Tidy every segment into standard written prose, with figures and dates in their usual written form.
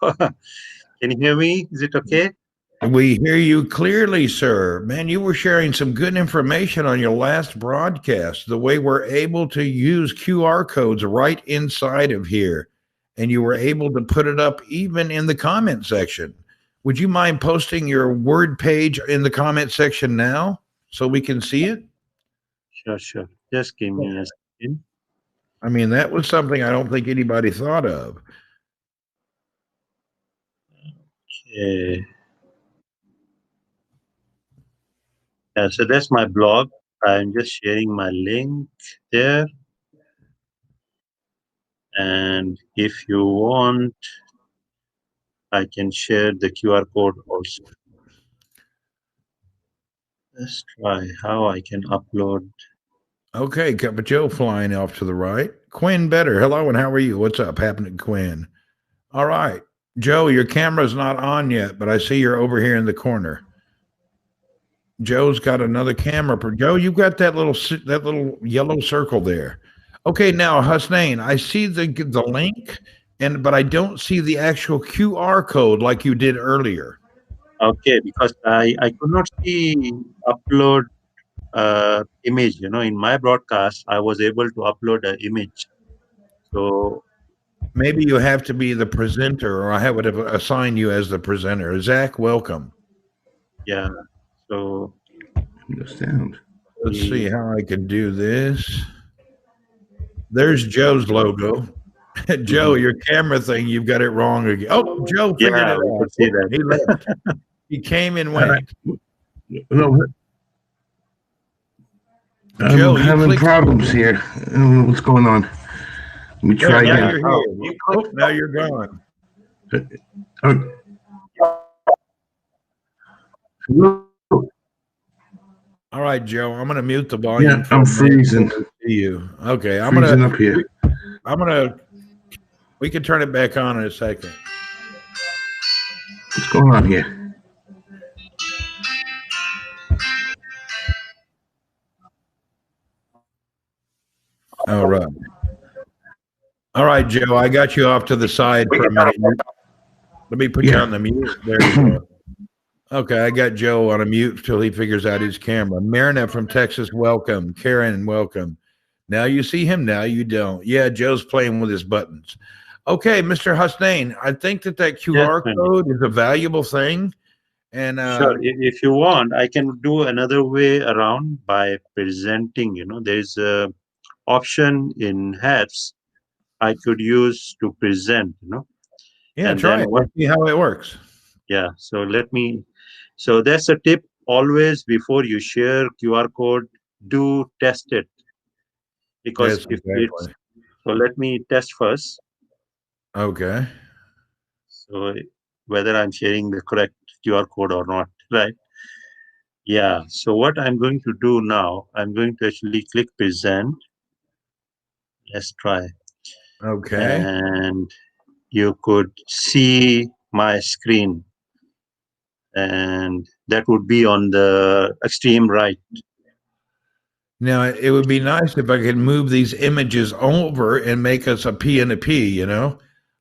So, can you hear me? Is it okay? We hear you clearly, sir. Man, you were sharing some good information on your last broadcast, the way we're able to use QR codes right inside of here. And you were able to put it up even in the comment section. Would you mind posting your word page in the comment section now so we can see it? Sure, sure. Just give me a second. I mean, that was something I don't think anybody thought of. Okay. Yeah, so that's my blog. I'm just sharing my link there. And if you want, I can share the QR code also. Let's try how I can upload. Okay, Cup of Joe flying off to the right. Quinn Better. Hello, and how are you? What's up happening, Quinn? All right. Joe, your camera's not on yet, but I see you're over here in the corner. Joe's got another camera. Joe, you've got that little yellow circle there. Okay, now Husnain, I see the link, but I don't see the actual QR code like you did earlier. Okay, because I could not see upload image. In my broadcast, I was able to upload an image. So Maybe you have to be the presenter, or I would have assigned you as the presenter. Zach, welcome. yeah, so No sound. Let's see how I can do this. There's Joe's logo. Joe, your camera thing, you've got it wrong again. Oh, Joe figured yeah, it we out. could see that. He left. He came and went. No, I'm Joe, you having clicked- problems here. I don't know what's going on. Let me try now again. you're here. Now you're gone. Hello? All right, Joe. I'm gonna mute the volume. Yeah, for I'm a minute freezing. to see you. Okay, Freezing up here. We can turn it back on in a second. What's going on here? All right. All right, Joe. I got you off to the side for a minute. Let me put you on the mute. There you go. Okay, I got Joe on a mute till he figures out his camera. Marina from Texas, welcome. Karen, welcome. Now you see him, now you don't. Yeah, Joe's playing with his buttons. Okay, Mr. Husnain, I think that QR code is a valuable thing. And sure, if you want, I can do another way around by presenting. There's a option in Hats I could use to present. Yeah, and try then it. Let's see how it works. Yeah, so that's a tip. Always before you share QR code, do test it, because Yes, exactly. so let me test first. Okay. So whether I'm sharing the correct QR code or not, right? Yeah. So what I'm going to do now, I'm going to actually click present. Let's try. Okay. And you could see my screen, and that would be on the extreme right. Now, it would be nice if I could move these images over and make us a P and a P,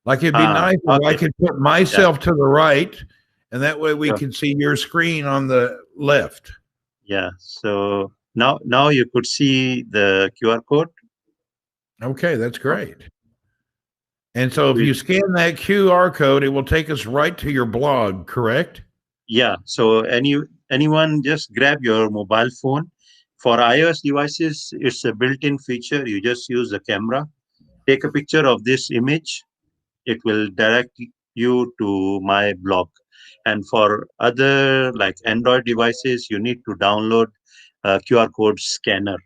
Like it'd be nice if I could put myself to the right, and that way we can see your screen on the left. Yeah. So now you could see the QR code. Okay, that's great. And so if you scan that QR code, it will take us right to your blog, correct? Yeah. So anyone just grab your mobile phone. For iOS devices, it's a built-in feature. You just use the camera, take a picture of this image. It will direct you to my blog. And for other like Android devices, you need to download a QR code scanner.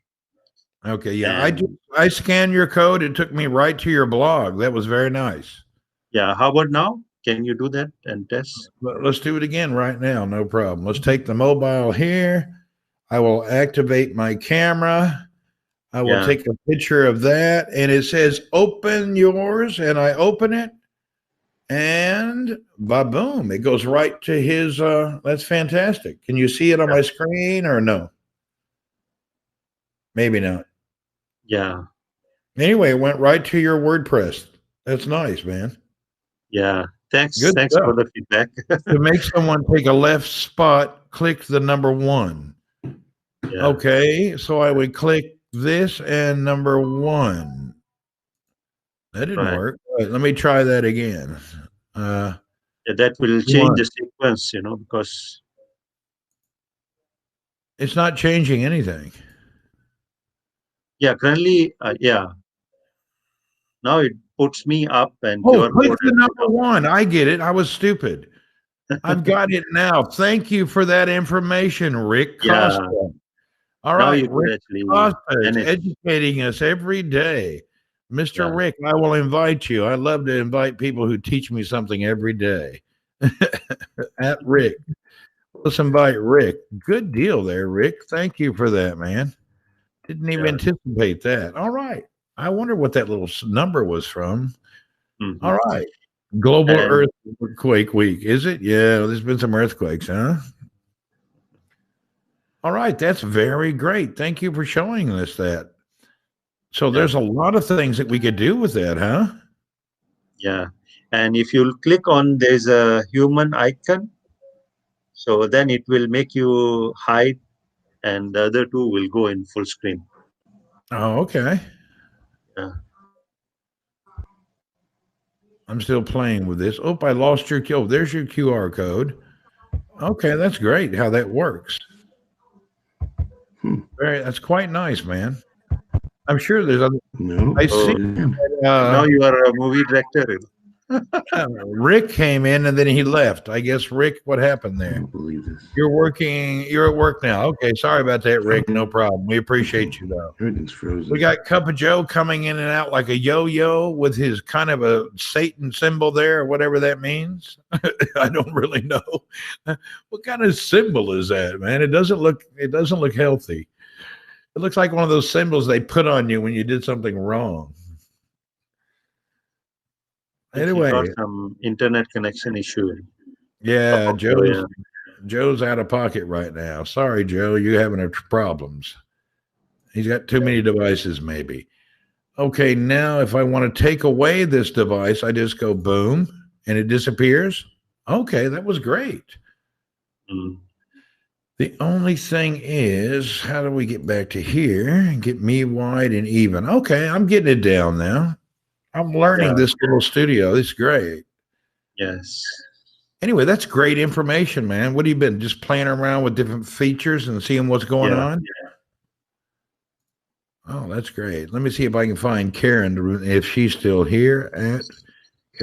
Okay, yeah, I scanned your code. It took me right to your blog. That was very nice. Yeah, how about now? Can you do that and test? Let's do it again right now. No problem. Let's take the mobile here. I will activate my camera. I will take a picture of that, and it says open yours, and I open it, and ba-boom, it goes right to his, that's fantastic. Can you see it on my screen or no? Maybe not. Yeah. Anyway, it went right to your WordPress. That's nice, man. Yeah. Thanks. Good Thanks stuff. for the feedback. To make someone take a left spot, click the number 1. Yeah. Okay, so I would click this and number 1. That didn't Right. work. All right, let me try that again. Yeah, that will One. change the sequence, because It's not changing anything. yeah, currently, now it puts me up and Oh, your click board the has number been 1. I get it. I was stupid. I've got it now. Thank you for that information, Rick Yeah. Costa. All Now right, you could Rick actually Costa is manage. educating us every day. Mr. Yeah. Rick, I will invite you. I love to invite people who teach me something every day. At Rick. Let's invite Rick. Good deal there, Rick. Thank you for that, man. Didn't even Yeah. anticipate that. All right. I wonder what that little number was from. Mhm. All right. Global And- Earthquake Week. Is it? Yeah, there's been some earthquakes, huh? All right. That's very great. Thank you for showing us that. So there's a lot of things that we could do with that, huh? Yeah. And if you click on, there's a human icon. So then it will make you hide and the other two will go in full screen. Oh, okay. Yeah. I'm still playing with this. Oh, I lost your Q. Oh, there's your QR code. Okay, that's great how that works. That's quite nice, man. I'm sure there's other. No. I see. Now you are a movie director. Rick came in and then he left. I guess, Rick, what happened I there? don't believe this. You're at work now. Okay, sorry about that, Rick. No problem. We appreciate you, though. Everything's frozen. We got Cup of Joe coming in and out like a yo-yo with his kind of a Satan symbol there, or whatever that means. I don't really know. What kind of symbol is that, man? It doesn't look healthy. It looks like one of those symbols they put on you when you did something wrong. Anyway, got some internet connection issue. Yeah, yeah. Joe's out of pocket right now. Sorry, Joe, you having problems. He's got too many devices, maybe. Okay, now if I want to take away this device, I just go boom, and it disappears. Okay, that was great. Mm. The only thing is, how do we get back to here and get me wide and even? Okay, I'm getting it down now. I'm learning this little studio. It's great. Yes. Anyway, that's great information, man. What have you been just playing around with different features and seeing what's going on? Oh, that's great. Let me see if I can find Karen, if she's still here at.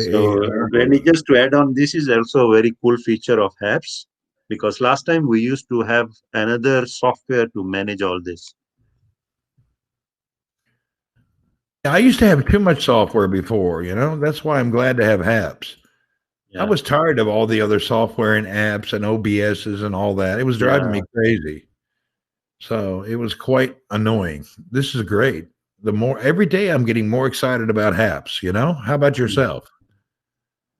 So, Randy, just to add on, this is also a very cool feature of HAPS, because last time we used to have another software to manage all this. I used to have too much software before, that's why I'm glad to have HAPS. Yeah. I was tired of all the other software and apps and OBSs and all that. It was driving me crazy. So it was quite annoying. This is great. Every day I'm getting more excited about HAPS, How about yourself?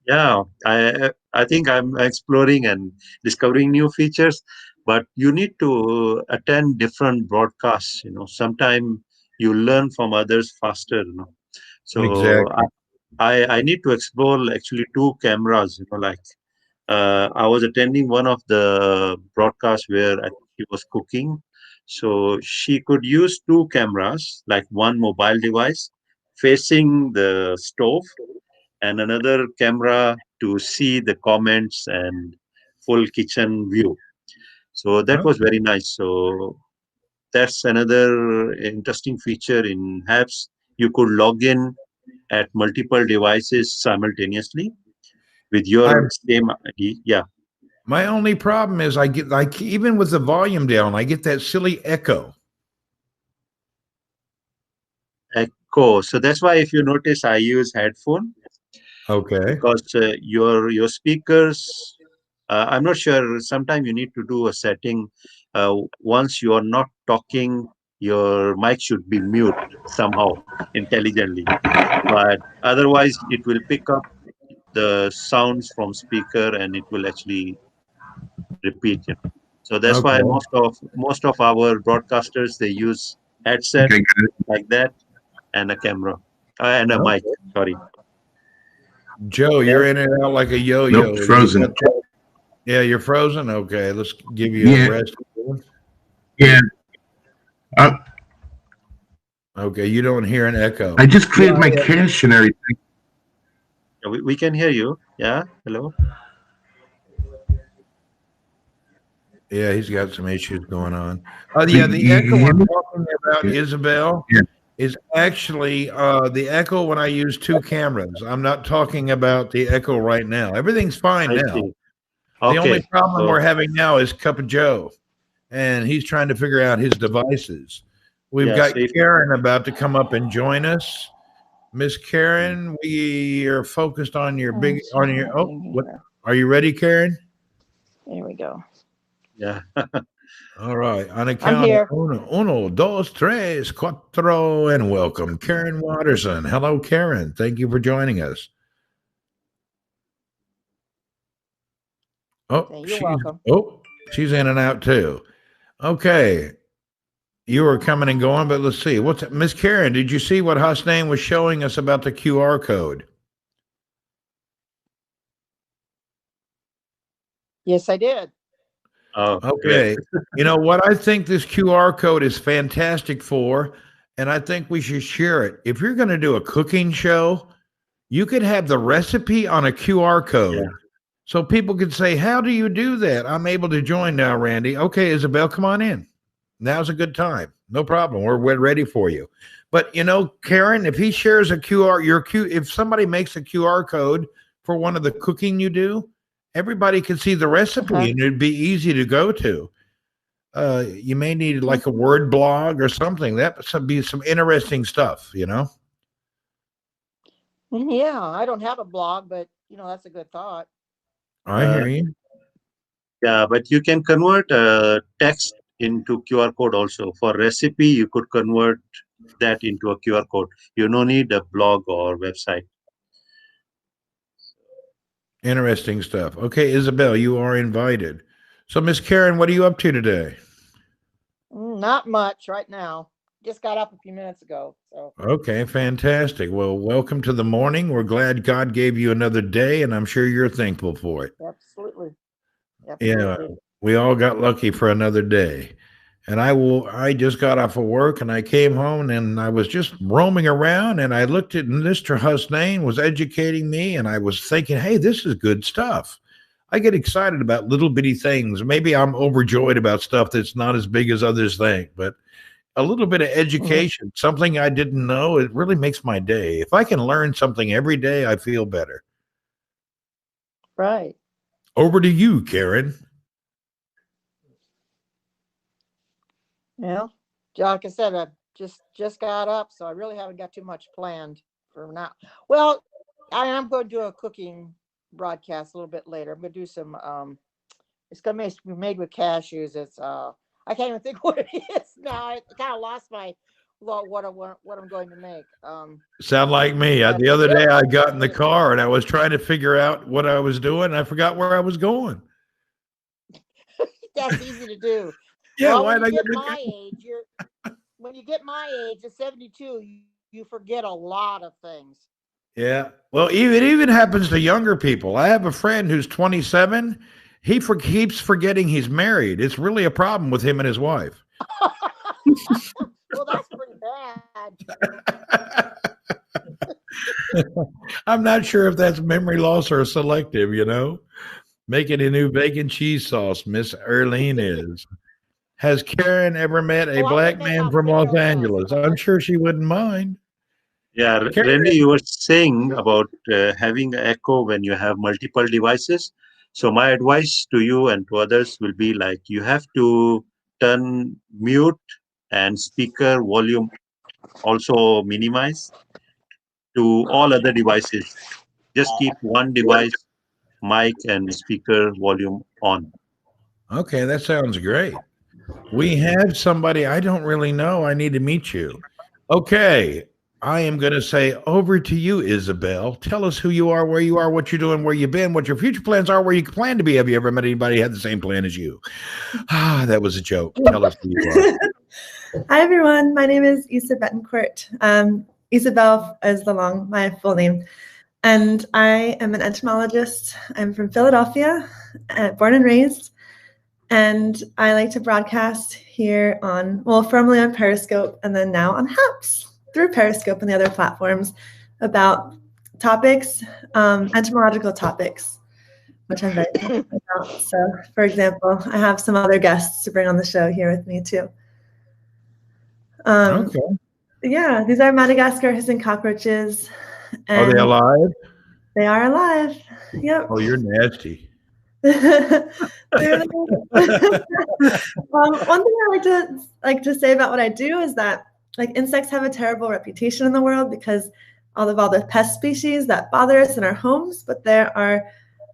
Yeah, I think I'm exploring and discovering new features, but you need to attend different broadcasts, Sometimes you learn from others faster, So exactly. I need to explore actually two cameras, I was attending one of the broadcasts where she was cooking. So she could use two cameras, like one mobile device facing the stove and another camera to see the comments and full kitchen view. So that was very nice. So that's another interesting feature in HAPS. You could log in at multiple devices simultaneously with your same ID. Yeah. My only problem is I get even with the volume down, I get that silly echo. Echo. So that's why if you notice, I use headphone. Okay. Because your speakers, I'm not sure. Sometimes you need to do a setting. Once you are not talking, your mic should be mute somehow intelligently. But otherwise, it will pick up the sounds from speaker and it will actually repeat. So that's why most of our broadcasters, they use headset like that and a camera and a mic. Sorry. Joe, you're in and out like a yo-yo. Nope, frozen. Yeah, you're frozen. Okay, let's give you Yeah. a rest. Yeah. Okay, you don't hear an echo. I just cleared my cache and everything. Yeah, we can hear you. Yeah. Hello. Yeah, he's got some issues going on. So Yeah, the you echo hear I'm me? talking about, Isabel, Yeah. is actually the echo when I use two cameras. I'm not talking about the echo right now. Everything's fine I now. see. The only Okay. problem So, we're having now is Cup of Joe, and he's trying to figure out his devices. We've yeah, got so if- Karen about to come up and join us. Miss Karen, we are focused on your big on your. Oh, what? Are you ready, Karen? There we go. yeah. All right. On a I'm count here. of uno, dos, tres, cuatro, and welcome, Karen Watterson. Hello, Karen. Thank you for joining us. Oh, You're welcome. She's in and out too. Okay. You were coming and going, but let's see. What's Miss Karen? Did you see what Hossein was showing us about the QR code? Yes, I did. Oh, Okay. You know what I think this QR code is fantastic for, and I think we should share it. If you're going to do a cooking show, you could have the recipe on a QR code. Yeah. So people could say, how do you do that? I'm able to join now, Randy. Okay, Isabel, come on in. Now's a good time. No problem. We're ready for you. But you know, Karen, if he shares a if somebody makes a QR code for one of the cooking you do, everybody can see the recipe and it'd be easy to go to. You may need like a word blog or something. That would be some interesting stuff, you know? Yeah, I don't have a blog, but that's a good thought. I hear you. Yeah, but you can convert text into QR code also. For recipe, you could convert that into a QR code. You don't need a blog or website. Interesting stuff. Okay, Isabel, you are invited. So, Miss Karen, what are you up to today? Not much right now. Just got up a few minutes ago. So okay, fantastic. Well, welcome to the morning. We're glad God gave you another day, and I'm sure you're thankful for it. Absolutely. Yeah, we all got lucky for another day. And I just got off of work and I came home and I was just roaming around and I looked at Mr. Hossein was educating me and I was thinking, hey, this is good stuff. I get excited about little bitty things. Maybe I'm overjoyed about stuff that's not as big as others think, but a little bit of education, something I didn't know, it really makes my day. If I can learn something every day, I feel better. Right. Over to you, Karen. Well, like I said, I just got up, so I really haven't got too much planned for now. Well, I am going to do a cooking broadcast a little bit later. I'm going to do some. It's going to be made with cashews. It's I can't even think what it is now. I kind of lost my what I'm going to make. Sound like me. The other day I got in the car and I was trying to figure out what I was doing. And I forgot where I was going. That's easy to do. Yeah, well, why when did you I get my age, when you get my age at 72, you forget a lot of things. Yeah. Well, it even happens to younger people. I have a friend who's 27. He keeps forgetting he's married. It's really a problem with him and his wife. Well, that's pretty bad. I'm not sure if that's memory loss or selective, you know. Making a new bacon cheese sauce, Miss Erlene is. Has Karen ever met a black man from Los Angeles? I'm sure she wouldn't mind. Yeah, Randy, you were saying about having an echo when you have multiple devices. So my advice to you and to others will be like you have to turn mute and speaker volume also minimize to all other devices. Just keep one device, mic and speaker volume on. Okay, that sounds great. We have somebody I don't really know. I need to meet you. Okay, I am going to say over to you, Isabel. Tell us who you are, where you are, what you're doing, where you've been, what your future plans are, where you plan to be. Have you ever met anybody who had the same plan as you? That was a joke. Tell us who you are. Hi, everyone. My name is Isa Betancourt. Isabel is my full name. And I am an entomologist. I'm from Philadelphia, born and raised. And I like to broadcast here on, well, formerly on Periscope and then now on HAPS through Periscope and the other platforms about topics, entomological topics, which I'm very passionate about. So, for example, I have some other guests to bring on the show here with me too. Okay. Yeah, these are Madagascar hissing cockroaches. Are they alive? They are alive. Yep. Oh, you're nasty. One thing I like to say about what I do is that like insects have a terrible reputation in the world because all the pest species that bother us in our homes, but there are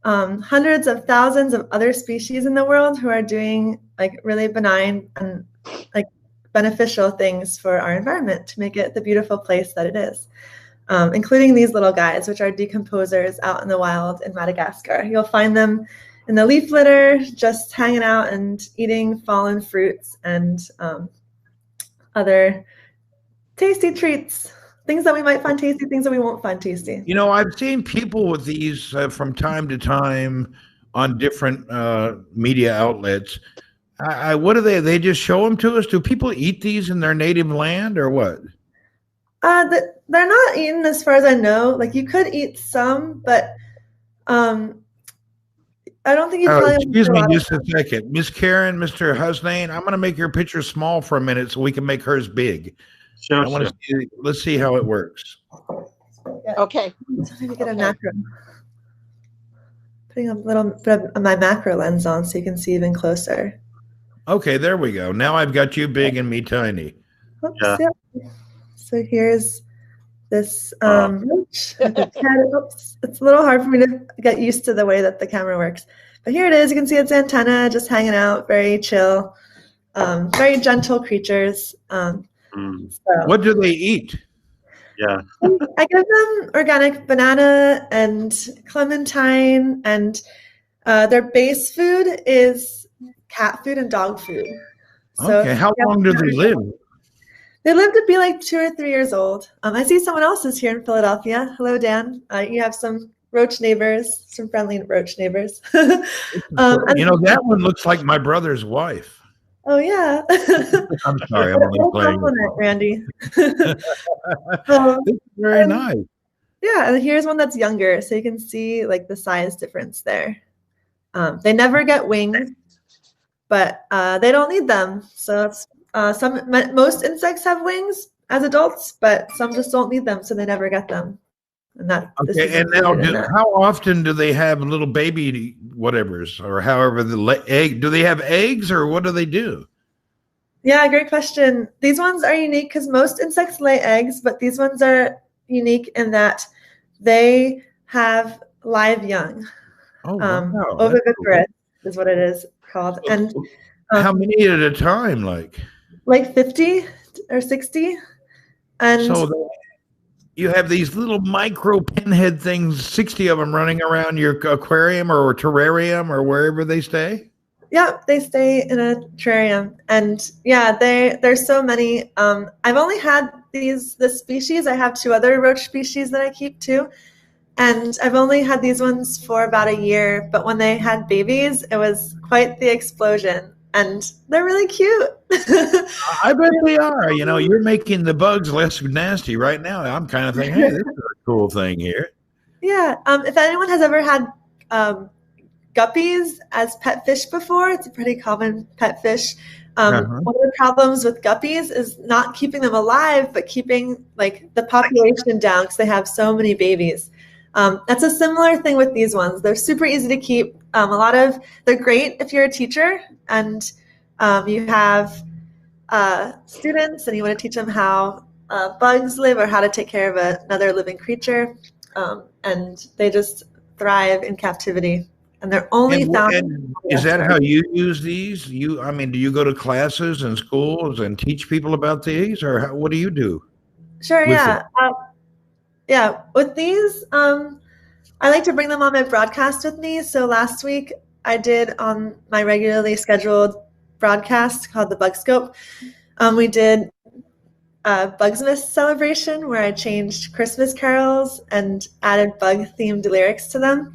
hundreds of thousands of other species in the world who are doing like really benign and like beneficial things for our environment to make it the beautiful place that it is. Including these little guys, which are decomposers out in the wild in Madagascar. You'll find them in the leaf litter, just hanging out and eating fallen fruits and other tasty treats, things that we might find tasty, things that we won't find tasty. You know, I've seen people with these from time to time on different media outlets. What do they just show them to us? Do people eat these in their native land or what? They're not eaten as far as I know. Like you could eat some, but I don't think you probably. Excuse me just a second. Miss Karen, Mr. Husnain, I'm going to make your picture small for a minute so we can make hers big. Sure, Let's see how it works. Okay. Maybe get a macro. Putting a little bit of my macro lens on so you can see even closer. Okay, there we go. Now I've got you big and me tiny. Oops, yeah. So here's this roach. Oops, it's a little hard for me to get used to the way that the camera works. But here it is. You can see its antenna just hanging out, very chill, very gentle creatures. So, what do they eat? Yeah. I give them organic banana and clementine, and their base food is cat food and dog food. So okay, how long do they live? They live to be like 2 or 3 years old. I see someone else is here in Philadelphia. Hello, Dan. You have some roach neighbors, some friendly roach neighbors. You know, that one looks like my brother's wife. Oh, yeah. I'm sorry, I'm only playing. Randy. It's very nice. Yeah, and here's one that's younger, so you can see like the size difference there. They never get wings, but they don't need them. So it's most insects have wings as adults, but some just don't need them, so they never get them. And that okay. And now, how often do they have little baby whatevers, or however the egg? Do they have eggs, or what do they do? Yeah, great question. These ones are unique because most insects lay eggs, but these ones are unique in that they have live young. Oh, wow. Oviviparous is what it is called. And how many at a time? Like 50 or 60. And so you have these little micro pinhead things, 60 of them running around your aquarium or terrarium or wherever they stay? Yeah, they stay in a terrarium. And yeah, there's so many. I've only had this species. I have 2 other roach species that I keep too. And I've only had these ones for about a year, but when they had babies, it was quite the explosion. And they're really cute. I bet they are. You know, you're making the bugs less nasty right now. I'm kind of thinking, hey, this is a cool thing here. Yeah. If anyone has ever had guppies as pet fish before, it's a pretty common pet fish. One of the problems with guppies is not keeping them alive, but keeping like the population down because they have so many babies. That's a similar thing with these ones. They're super easy to keep. They're great if you're a teacher and you have students and you want to teach them how bugs live or how to take care of another living creature. And they just thrive in captivity. And they're only found. Is that how you use these? Do you go to classes and schools and teach people about these, or what do you do? Sure, yeah. Yeah, with these, I like to bring them on my broadcast with me. So last week I did on my regularly scheduled broadcast called the Bug Scope. We did Bugsmas celebration where I changed Christmas carols and added bug-themed lyrics to them.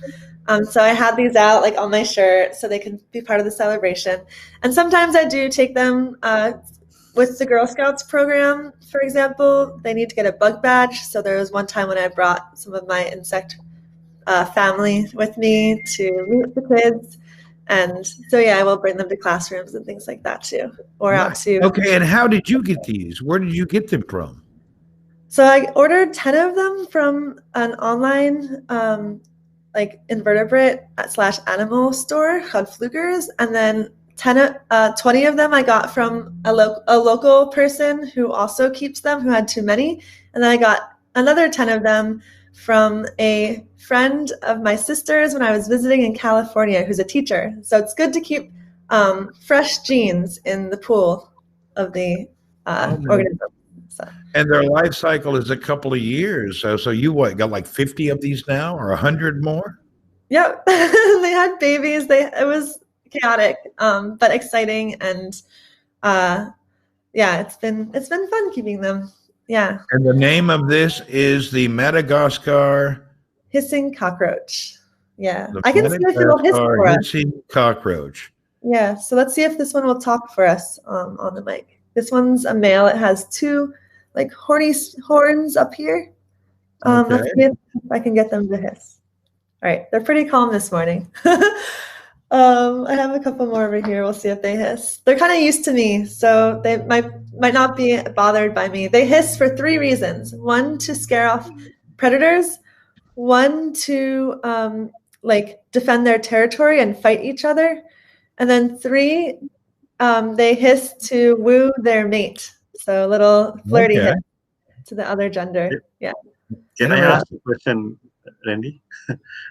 So I had these out like on my shirt so they can be part of the celebration. And sometimes I do take them with the Girl Scouts program, for example. They need to get a bug badge. So there was one time when I brought some of my insect family with me to meet the kids. And so, yeah, I will bring them to classrooms and things like that too, or out to. Okay, and how did you get these? Where did you get them from? So I ordered 10 of them from an online like invertebrate / animal store called Flugers, and then 20 of them I got from a local person who also keeps them, who had too many, and then I got another 10 of them from a friend of my sister's when I was visiting in California, who's a teacher. So it's good to keep fresh genes in the pool of the organism. So. And their life cycle is a couple of years. So you got like 50 of these now, or 100 more? Yep, they had babies. It was chaotic, but exciting, and yeah, it's been fun keeping them. Yeah. And the name of this is the Madagascar hissing cockroach. Yeah, I can see if it'll hiss for us. Hissing cockroach. Yeah, so let's see if this one will talk for us on the mic. This one's a male. It has 2 like horny horns up here. Let's see if I can get them to hiss. All right, they're pretty calm this morning. I have a couple more over here. We'll see if they hiss. They're kind of used to me, so they might not be bothered by me. They hiss for 3 reasons. 1, to scare off predators. 1, to like defend their territory and fight each other. And then 3, they hiss to woo their mate. So a little flirty hiss to the other gender. Yeah. Can I ask a question, Randy?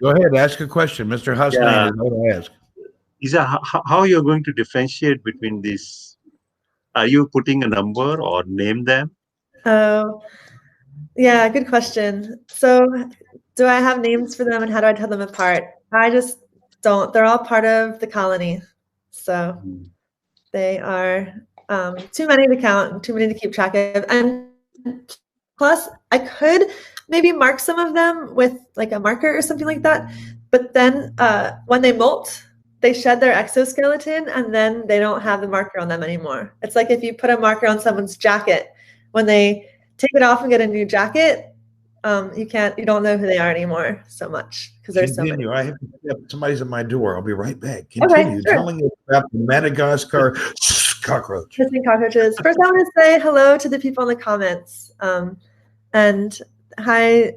Go ahead, ask a question. Mr. Husney is going to ask. How you're going to differentiate between these? Are you putting a number or name them? Oh, yeah, good question. So do I have names for them and how do I tell them apart? I just don't. They're all part of the colony. So they are too many to count and too many to keep track of. And plus, I could maybe mark some of them with like a marker or something like that. But then when they molt, they shed their exoskeleton and then they don't have the marker on them anymore. It's like if you put a marker on someone's jacket, when they take it off and get a new jacket, you don't know who they are anymore so much because there's so many. I have somebody's at my door. I'll be right back. Continue telling us about the Madagascar cockroach. Hissing cockroaches. First, I want to say hello to the people in the comments. And hi,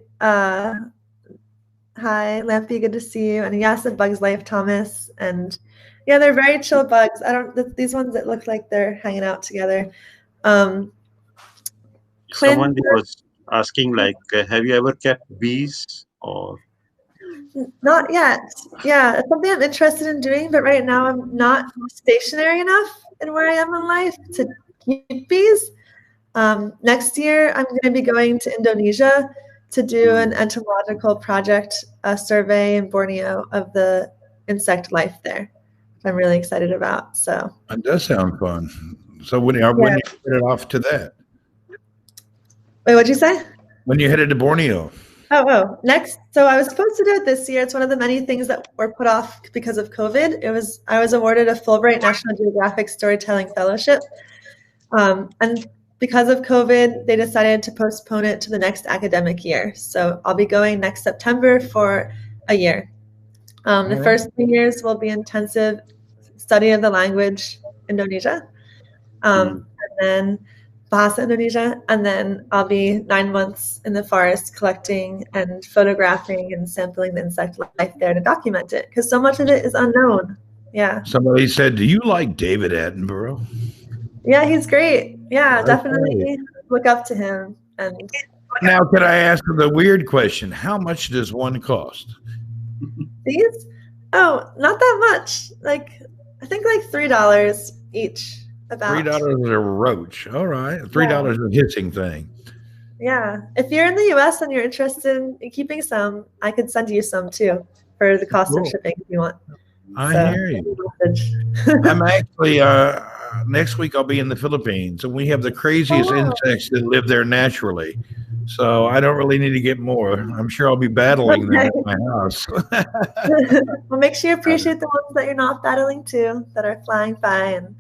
Lampy, good to see you. And yes, at Bugs Life, Thomas. And yeah, they're very chill bugs. These ones that look like they're hanging out together. Someone was asking, like, have you ever kept bees or? Not yet. Yeah, it's something I'm interested in doing, but right now I'm not stationary enough in where I am in life to keep bees. Next year, I'm going to be going to Indonesia to do an entomological project, a survey in Borneo of the insect life there. I'm really excited about. So it does sound fun. So when you headed off to that? Wait, what'd you say? When you headed to Borneo? Oh, next. So I was supposed to do it this year. It's one of the many things that were put off because of COVID. I was awarded a Fulbright National Geographic Storytelling Fellowship. And because of COVID, they decided to postpone it to the next academic year. So I'll be going next September for a year. The first 3 years will be intensive study of the language Indonesia, and then Bahasa Indonesia, and then I'll be 9 months in the forest collecting and photographing and sampling the insect life there to document it, because so much of it is unknown. Yeah. Somebody said, do you like David Attenborough? Yeah, he's great. Yeah, definitely look up to him. And now, could I ask the weird question? How much does one cost? These? Oh, not that much. I think like $3 each. About $3 a roach. All right, $3 a hissing thing. Yeah, if you're in the U.S. and you're interested in keeping some, I could send you some too for the cost of shipping if you want. I hear you. I'm actually next week I'll be in the Philippines, and we have the craziest Oh, wow. insects that live there naturally. So I don't really need to get more. I'm sure I'll be battling them at my house. Well, make sure you appreciate the ones that you're not battling too, that are flying by. And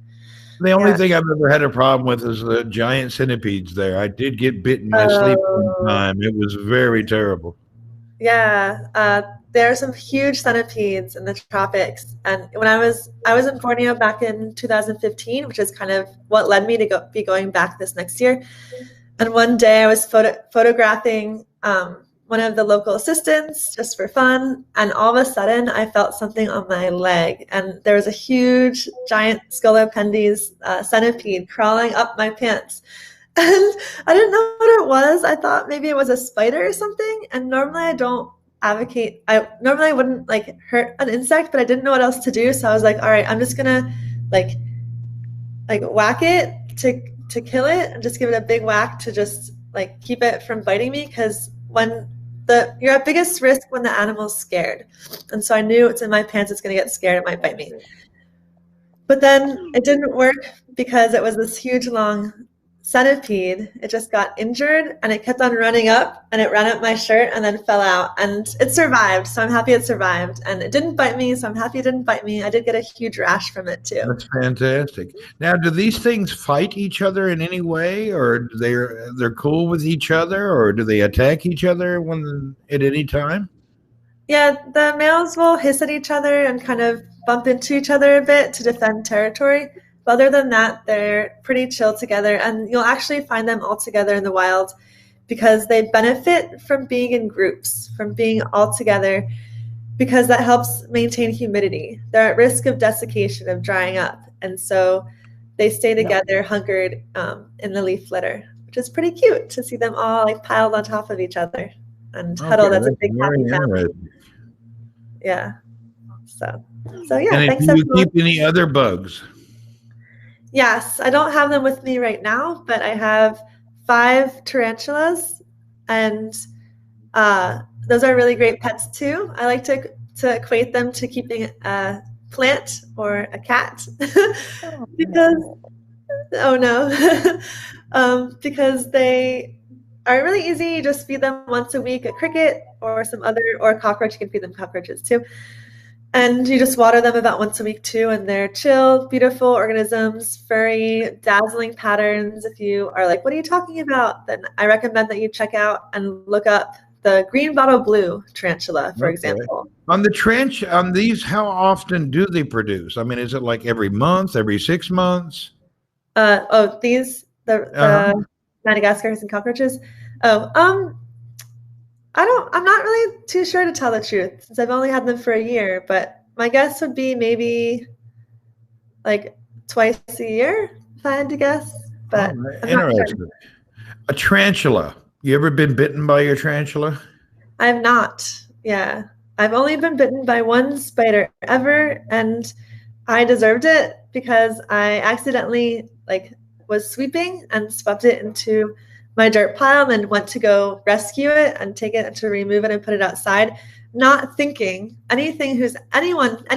The only Yeah. thing I've ever had a problem with is the giant centipedes there. I did get bitten in my sleep one Oh. time. It was very terrible. yeah, there are some huge centipedes in the tropics. And when I was in Borneo back in 2015, which is kind of what led me to be going back this next year. And one day I was photographing one of the local assistants just for fun, and all of a sudden I felt something on my leg, and there was a huge, giant Scolopendres centipede crawling up my pants. And I didn't know what it was. I thought maybe it was a spider or something. And normally I don't advocate. I normally wouldn't like hurt an insect, but I didn't know what else to do. So I was like, all right, I'm just gonna like whack it to kill it, and just give it a big whack to just like keep it from biting me. Because when you're at biggest risk when the animal's scared, and so I knew it's in my pants, it's gonna get scared, it might bite me. But then it didn't work because it was this huge long centipede. It just got injured and it kept on running up, and it ran up my shirt and then fell out, and it survived. So I'm happy it survived, and it didn't bite me. So I'm happy it didn't bite me. I did get a huge rash from it too. That's fantastic. Now, do these things fight each other in any way, or they're cool with each other, or do they attack each other at any time? Yeah, the males will hiss at each other and kind of bump into each other a bit to defend territory. But other than that, they're pretty chill together, and you'll actually find them all together in the wild because they benefit from being in groups, from being all together, because that helps maintain humidity. They're at risk of desiccation, of drying up, and so they stay together, hunkered in the leaf litter, which is pretty cute to see them all like piled on top of each other and huddled as a big happy family. Yeah. So yeah. And Thanks do you everyone. keep any other bugs? Yes, I don't have them with me right now, but I have 5 tarantulas, and those are really great pets too. I like to equate them to keeping a plant or a cat because because they are really easy. You just feed them once a week a cricket or a cockroach. You can feed them cockroaches too. And you just water them about once a week too, and they're chill, beautiful organisms, furry, dazzling patterns. If you are like, what are you talking about? Then I recommend that you check out and look up the green bottle blue tarantula, for example. On these, how often do they produce? I mean, is it like every month, every 6 months? The Madagascars and cockroaches. I'm not really too sure, to tell the truth, since I've only had them for a year, but my guess would be maybe like twice a year, if I had to guess. But Interesting. Sure. A tarantula. You ever been bitten by your tarantula? I have not. Yeah. I've only been bitten by one spider ever, and I deserved it because I accidentally was sweeping and swept it into my dirt pile and went to go rescue it and take it to remove it and put it outside, not thinking any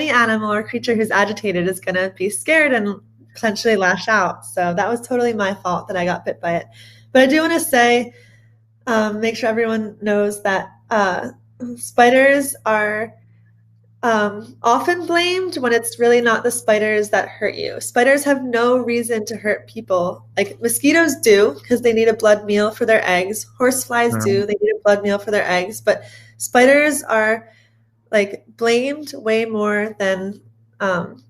animal or creature who's agitated is going to be scared and potentially lash out. So that was totally my fault that I got bit by it. But I do want to say, make sure everyone knows that spiders are often blamed when it's really not the spiders that hurt you. Spiders have no reason to hurt people. Like mosquitoes do, because they need a blood meal for their eggs. Horseflies do, they need a blood meal for their eggs. But spiders are blamed way more than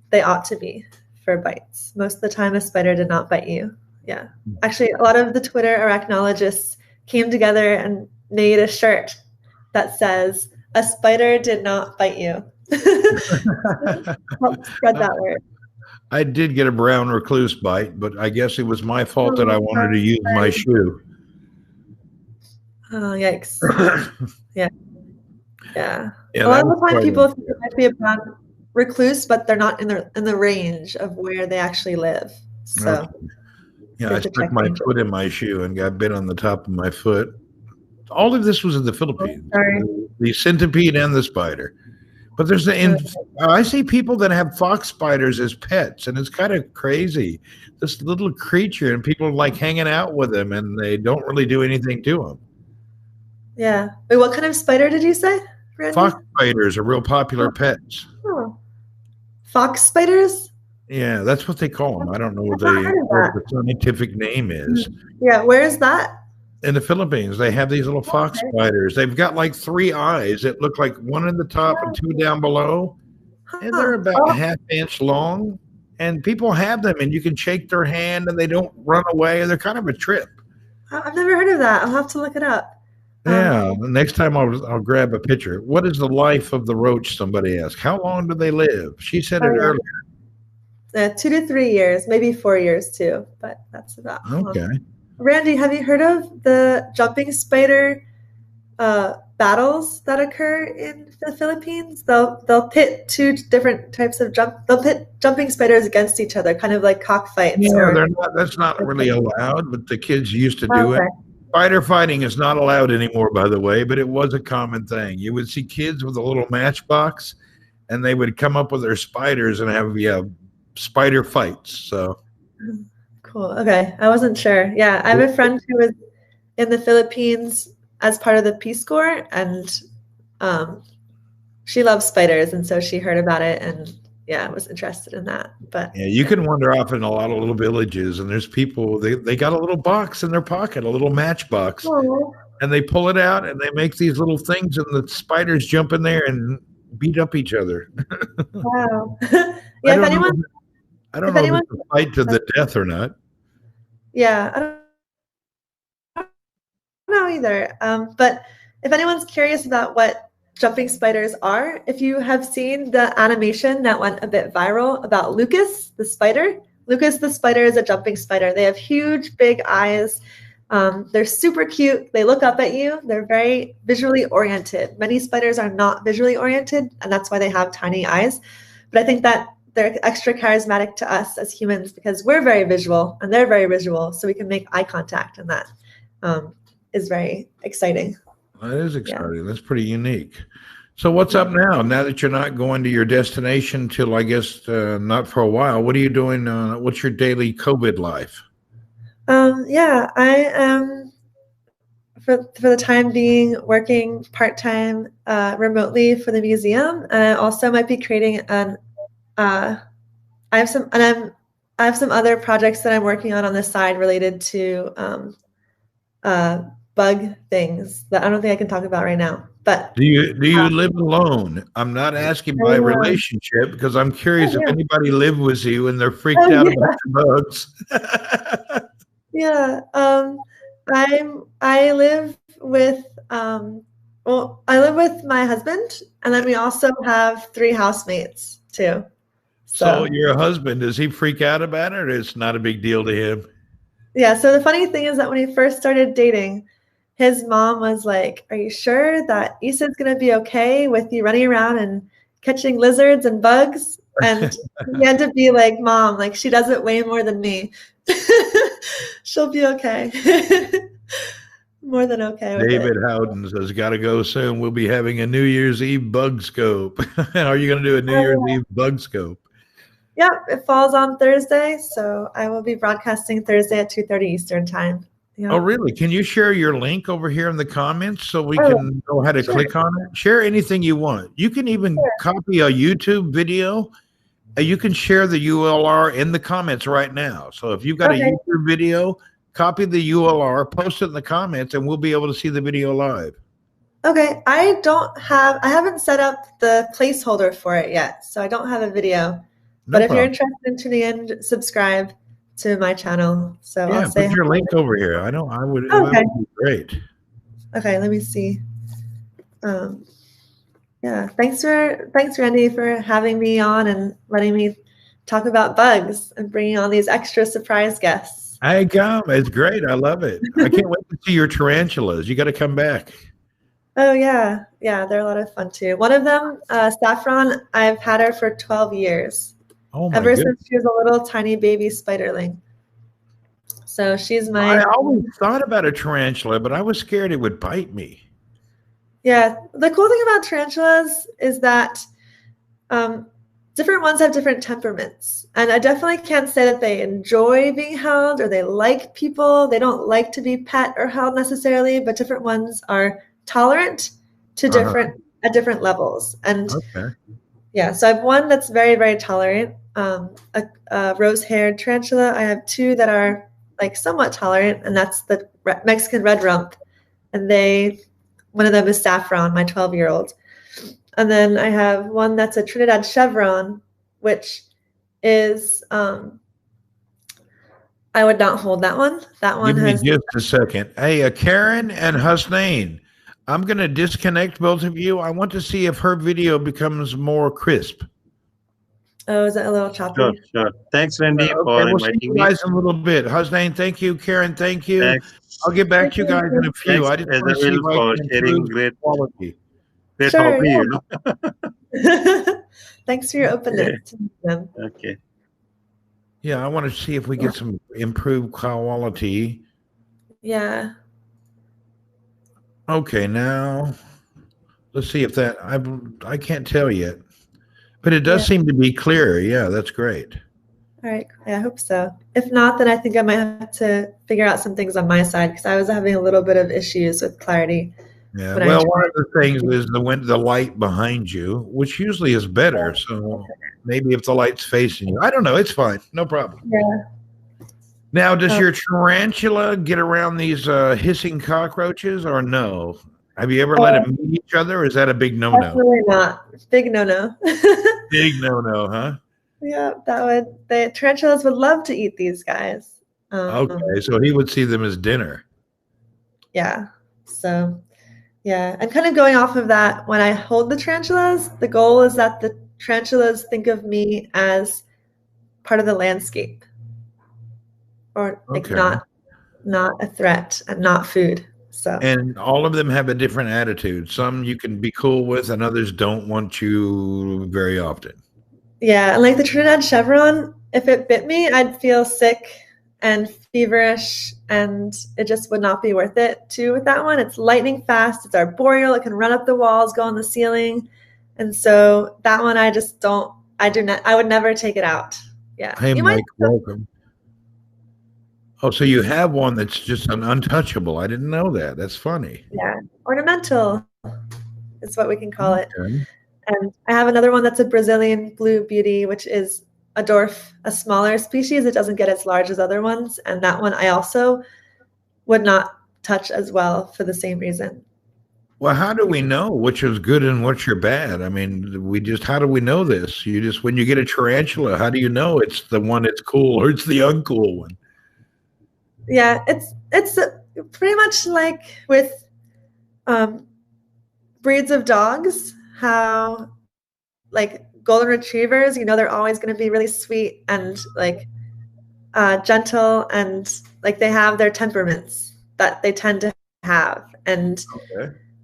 they ought to be for bites. Most of the time a spider did not bite you. Yeah. Actually, a lot of the Twitter arachnologists came together and made a shirt that says, "A spider did not bite you." Help spread that word. I did get a brown recluse bite, but I guess it was my fault that I wanted to use my shoe. Oh, yikes. Yeah. Yeah, a lot of the time people think it might be a brown recluse, but they're not in the range of where they actually live. So yeah, I stuck my foot in my shoe and got bit on the top of my foot. All of this was in the Philippines. Sorry. The centipede and the spider. But I see people that have fox spiders as pets, and it's kind of crazy. This little creature, and people like hanging out with them, and they don't really do anything to them. Yeah. Wait, what kind of spider did you say, Randy? Fox spiders are real popular pets. Oh. Fox spiders? Yeah, that's what they call them. I don't know what I've not heard of the scientific name is. Yeah, where is that? In the Philippines, they have these little fox spiders. They've got like 3 eyes that look like one in the top and 2 down below. And they're about a half-inch long. And people have them, and you can shake their hand, and they don't run away. They're kind of a trip. I've never heard of that. I'll have to look it up. Yeah, the next time I'll grab a picture. What is the life of the roach? Somebody asked. How long do they live? She said it earlier. 2 to 3 years, maybe 4 years too, but that's about okay. Randy, have you heard of the jumping spider battles that occur in the Philippines? They'll pit 2 different types of they'll pit jumping spiders against each other, kind of like cockfights. Yeah, that's not really allowed, but the kids used to do it. Spider fighting is not allowed anymore, by the way, but it was a common thing. You would see kids with a little matchbox, and they would come up with their spiders and have spider fights. So cool. Okay, I wasn't sure. Yeah, I have a friend who was in the Philippines as part of the Peace Corps, and she loves spiders, and so she heard about it and was interested in that. But yeah, you can wander off in a lot of little villages, and there's people they got a little box in their pocket, a little matchbox, and they pull it out and they make these little things, and the spiders jump in there and beat up each other. Wow. Yeah, I don't know if it's a fight to the death or not. Yeah, I don't know either. But if anyone's curious about what jumping spiders are, if you have seen the animation that went a bit viral about Lucas the spider. Lucas the spider is a jumping spider. They have huge, big eyes. They're super cute. They look up at you. They're very visually oriented. Many spiders are not visually oriented, and that's why they have tiny eyes. But I think that they're extra charismatic to us as humans because we're very visual and they're very visual, so we can make eye contact, and that is very exciting. That is exciting. Yeah. That's pretty unique. So what's up now? Now that you're not going to your destination till, I guess, not for a while, what are you doing? What's your daily COVID life? I am, for the time being, working part-time remotely for the museum. And I also might be creating I have some other projects that I'm working on the side related to bug things that I don't think I can talk about right now. But do you live alone? I'm not asking my relationship because I'm curious if anybody lived with you and they're freaked out about the bugs. Yeah, I live with I live with my husband, and then we also have 3 housemates too. So your husband, does he freak out about it, or it's not a big deal to him? Yeah, so the funny thing is that when he first started dating, his mom was like, "Are you sure that Issa's going to be okay with you running around and catching lizards and bugs?" And he had to be like, "Mom, like she does it way more than me. She'll be okay." More than okay with David Howden says, "Gotta go soon. We'll be having a New Year's Eve bug scope." Are you going to do a New Year's Eve bug scope? Yeah, it falls on Thursday, so I will be broadcasting Thursday at 2:30 Eastern time. Yeah. Oh, really? Can you share your link over here in the comments so we can know how to click on it? Share anything you want. You can even copy a YouTube video. You can share the ULR in the comments right now. So if you've got a YouTube video, copy the ULR, post it in the comments, and we'll be able to see the video live. Okay. I haven't set up the placeholder for it yet, so I don't have a video. But if you're interested in tuning in, subscribe to my channel. So I'll say put your link over here. That would be great. Okay, let me see. Thanks Randy for having me on and letting me talk about bugs and bringing on these extra surprise guests. It's great. I love it. I can't wait to see your tarantulas. You got to come back. Oh yeah, they're a lot of fun too. One of them, Saffron, I've had her for 12 years. Oh my Ever since she was a little tiny baby spiderling. So she's my. I always thought about a tarantula, but I was scared it would bite me. Yeah, the cool thing about tarantulas is that different ones have different temperaments. And I definitely can't say that they enjoy being held or they like people. They don't like to be pet or held necessarily, but different ones are tolerant to at different levels. And yeah, so I have one that's very, very tolerant, a rose-haired tarantula. I have two that are like somewhat tolerant, and that's the Mexican red rump. And one of them is Saffron, my 12-year-old. And then I have one that's a Trinidad Chevron, which is, I would not hold that one. That one Give me has. just a second. Hey, Karen and Husnain, I'm going to disconnect both of you. I want to see if her video becomes more crisp. Oh, is that a little choppy? Sure. Thanks, Randy, for We'll see inviting you me. guys in a little bit. Husnain, thank you. Karen, thank you. Thanks. I'll get back to you guys in a few. Thanks, I just want to see if I for can sharing improve great quality. Sure, hobby, yeah. you know. Thanks for your openness to them. Okay. Yeah, I want to see if we get some improved quality. Yeah. Okay, now let's see if that I can't tell yet, but it does seem to be clear. Yeah, that's great. All right. Yeah, I hope so. If not, then I think I might have to figure out some things on my side because I was having a little bit of issues with clarity. Yeah. Well, one of the things is the light behind you, which usually is better. So maybe if the light's facing you, I don't know. It's fine. No problem. Yeah. Now, does your tarantula get around these hissing cockroaches or no? Have you ever let them meet each other? Or is that a big no-no? Definitely not. Big no-no. Big no-no, huh? Yeah, the tarantulas would love to eat these guys. Okay, so he would see them as dinner. Yeah. So, yeah, I'm kind of going off of that. When I hold the tarantulas, the goal is that the tarantulas think of me as part of the landscape, or like not a threat and not food. So. And all of them have a different attitude. Some you can be cool with, and others don't want you very often. Yeah, and like the Trinidad Chevron, if it bit me, I'd feel sick and feverish, and it just would not be worth it too with that one. It's lightning fast, it's arboreal, it can run up the walls, go on the ceiling. And so that one I would never take it out. Yeah. Hey, Mike, welcome. Oh, so you have one that's just an untouchable. I didn't know that. That's funny. Yeah, ornamental is what we can call it. And I have another one that's a Brazilian blue beauty, which is a dwarf, a smaller species. It doesn't get as large as other ones. And that one I also would not touch as well for the same reason. Well, how do we know which is good and which are bad? I mean, how do we know this? When you get a tarantula, how do you know it's the one that's cool or it's the uncool one? Yeah, it's pretty much like with breeds of dogs, how like golden retrievers, they're always going to be really sweet and like gentle, and like they have their temperaments that they tend to have. And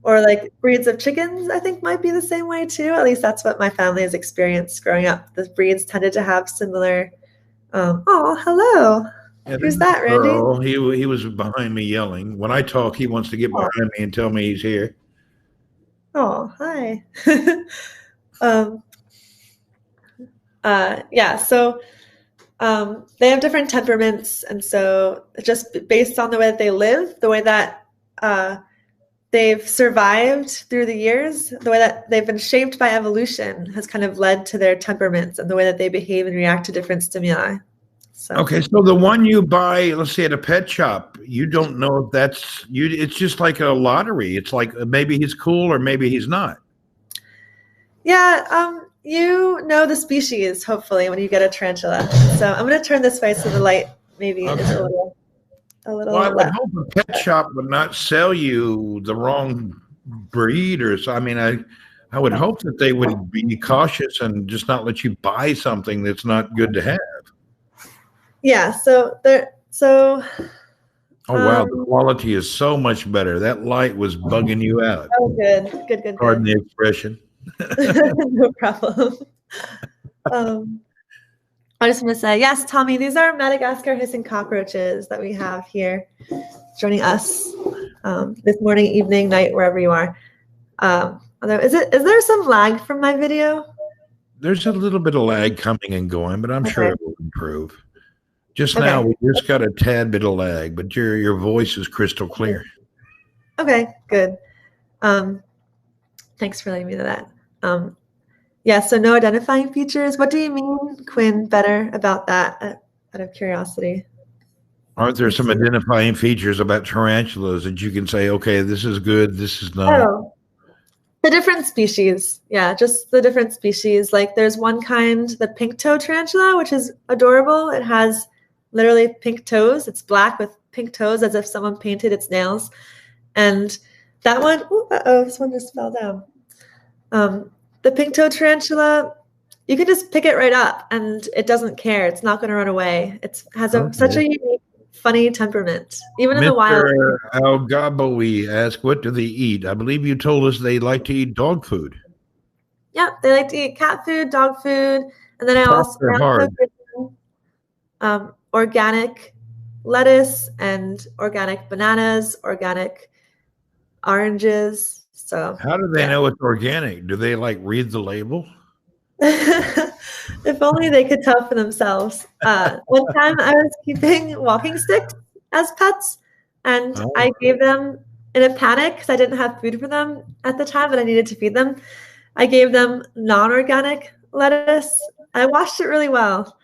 or like breeds of chickens, I think might be the same way too. At least that's what my family has experienced growing up. The breeds tended to have similar. Oh, hello. Yeah, who's that, Randy? Oh, he was behind me yelling. When I talk, he wants to get behind me and tell me he's here. Oh, hi. Yeah, so they have different temperaments, and so just based on the way that they live, the way that they've survived through the years, the way that they've been shaped by evolution has kind of led to their temperaments and the way that they behave and react to different stimuli. So. Okay, so the one you buy, let's say at a pet shop, you don't know if that's you. It's just like a lottery. It's like maybe he's cool or maybe he's not. Yeah, you know the species hopefully when you get a tarantula. So I'm going to turn this way so the light maybe is a little. Well, I would hope a pet shop would not sell you the wrong breed or so. I mean, I would hope that they would be cautious and just not let you buy something that's not good to have. Yeah, so oh wow, the quality is so much better. That light was bugging you out. Oh, good. Pardon the expression. No problem. I just want to say, yes, Tommy, these are Madagascar hissing cockroaches that we have here joining us this morning, evening, night, wherever you are. Is there some lag from my video? There's a little bit of lag coming and going, but I'm sure Okay. it will improve. Just Okay. now, we just got a tad bit of lag, but your voice is crystal clear. Okay, good. Thanks for letting me know that. Yeah, so no identifying features. What do you mean, Quinn, better about that, out of curiosity? Aren't there some identifying features about tarantulas that you can say, okay, this is good, this is not? Oh, the different species. Yeah, just the different species. Like there's one kind, the pink toe tarantula, which is adorable. It has literally pink toes. It's black with pink toes as if someone painted its nails. And that one, this one just fell down. The pink toe tarantula, you can just pick it right up and it doesn't care. It's not going to run away. It has such a unique, funny temperament, even in the wild. Mr. Al-Gabawi asked, what do they eat? I believe you told us they like to eat dog food. Yeah, they like to eat cat food, dog food, and then I also organic lettuce and organic bananas, organic oranges. So how do they know it's organic? Do they like read the label? If only they could tell for themselves. One time I was keeping walking sticks as pets, and I gave them, in a panic because I didn't have food for them at the time, but I needed to feed them. I gave them non-organic lettuce. I washed it really well.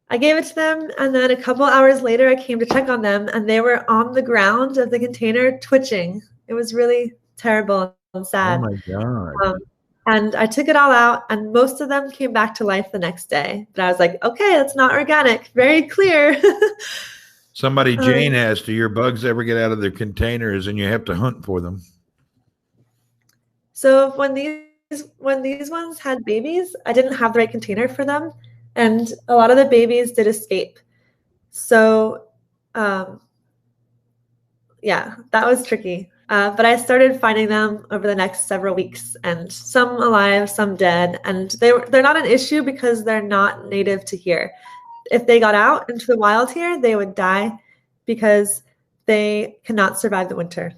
I gave it to them, and then a couple hours later, I came to check on them, and they were on the ground of the container twitching. It was really terrible and sad. Oh, my God. And I took it all out, and most of them came back to life the next day. But I was like, okay, that's not organic. Very clear. Somebody, Jane asked, do your bugs ever get out of their containers and you have to hunt for them? So when these ones had babies, I didn't have the right container for them. And a lot of the babies did escape. So, yeah, that was tricky. But I started finding them over the next several weeks, and some alive, some dead. And they're not an issue because they're not native to here. If they got out into the wild here, they would die because they cannot survive the winter.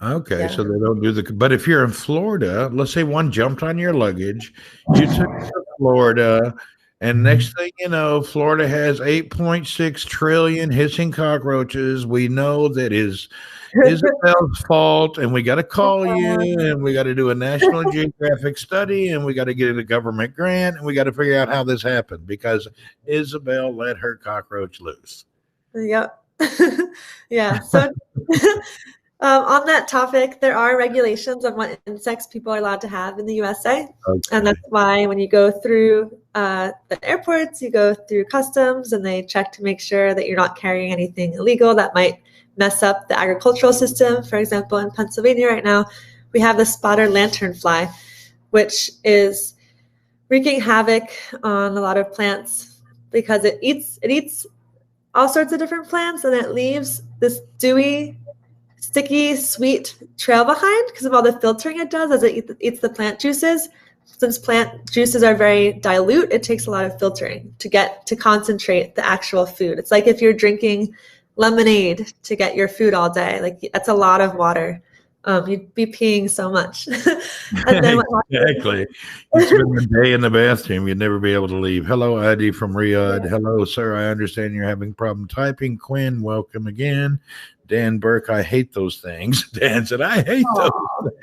Okay, Yeah. so they don't do but if you're in Florida, let's say one jumped on your luggage, you took it to Florida, and next thing you know, Florida has 8.6 trillion hissing cockroaches. We know that is Isabel's fault, and we got to call you, and we got to do a National Geographic study, and we got to get a government grant, and we got to figure out how this happened because Isabel let her cockroach loose. Yep. Yeah. So on that topic, there are regulations on what insects people are allowed to have in the USA. Okay. And that's why when you go through the airports, you go through customs, and they check to make sure that you're not carrying anything illegal that might mess up the agricultural system. For example, in Pennsylvania right now, we have the spotted lanternfly, which is wreaking havoc on a lot of plants because it eats all sorts of different plants, and it leaves this dewy, sticky, sweet trail behind because of all the filtering it does as it eats the plant juices. Since plant juices are very dilute, it takes a lot of filtering to concentrate the actual food. It's like if you're drinking lemonade to get your food all day. Like that's a lot of water. You'd be peeing so much. And then exactly. You spend the day in the bathroom, you'd never be able to leave. Hello, Adi from Riyadh. Hello, sir. I understand you're having problem typing. Quinn, welcome again. Dan Burke, I hate those things. Dan said, I hate those